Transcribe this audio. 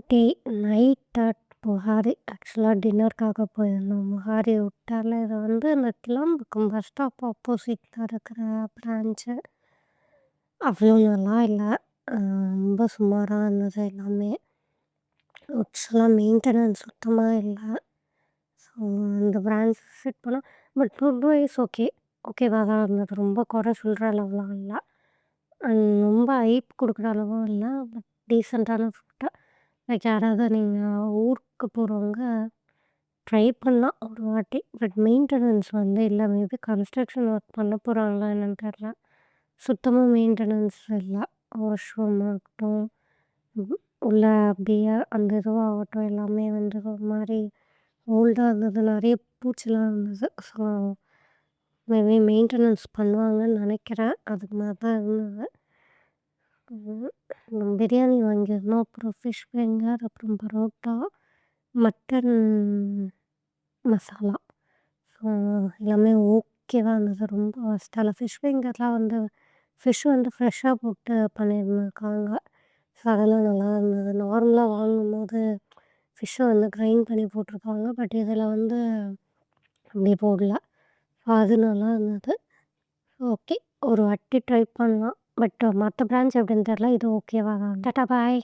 Day night at Bukhari. ஆக்சுவலா டின்னருக்காக போயிருந்தோம். புகாரி உட்டால இது வந்து இந்த கிளம்புக்கும் பஸ் ஸ்டாப் ஆப்போசிட்ல இருக்கிற பிரான்ச்சு. அவ்வளோ நல்லா இல்ல. ரொம்ப சுமாரா இருந்தது எல்லாமே. ஆக்சுவலா மெயின்டனன்ஸ் சுத்தமா இல்ல. ஸோ இந்த பிரான்ச் விசிட் பண்ணா பட் ஃபுட் வைஸ் ஓகே. ஓகேவா தான் இருந்தது. ரொம்ப குறை சொல்ற அளவுலாம் இல்ல. ரொம்ப ஹைப் குடுக்குற அளவும் இல்ல. But டீசென்ட்டான food. லைக் யாராவது நீங்க ஊருக்கு போறவங்க ட்ரை பண்ணலாம் ஒரு வாட்டி. பட் மெயின்டனன்ஸ் வந்து இல்ல. மேபி கன்ஸ்ட்ரக்ஷன் ஒர்க் பண்ண போறாங்களா என்னன்னு தெர்ல. சுத்தமா மெயின்டனன்ஸ் இல்ல. வாஷ்ரூம் ஆகட்டும், ம் உள்ள அப்படியே அந்த இதுவாகட்டும் எல்லாமே வந்து ஒரு மாரி ஓல்டா இருந்தது. நெறைய பூச்சிலாம் இருந்தது. ஸோ மேபி மெயின்டனன்ஸ் பண்ணுவாங்கன்னு நெனைக்கிறேன். அதுக்கு மாரி தான் இருந்தது. பிரியாணி வாங்கியிருந்தோம். அப்புறம் ஃபிஷ் ஃபிங்கர், அப்புறம் பரோட்டா, மட்டன் மசாலா. ஸோ எல்லாமே ஓகேவா இருந்தது. ரொம்ப ஒர்ஸ்ட்டா இல்ல. ஃபிஷ் ஃபிங்கர்லாம் வந்து ஃபிஷ் வந்து ஃப்ரெஷ்ஷா போட்டு பண்ணியிருந்திருக்காங்க. ஸோ அதெல்லாம் நல்லா இருந்தது. நார்மலா வாங்கும்போது ஃபிஷ்ஷ வந்து கிரைண்ட் பண்ணி போட்டிருக்காங்க. பட் இதில வந்து அப்படி போடல. ஸோ அது நல்லா இருந்தது. ஓகே. ஒரு வாட்டி ட்ரை பண்ணலாம். பட் மத்த பிரான்ச் எப்படின்னு தெர்ல. இது ஓகேவா தான். டாட்டா பாய்.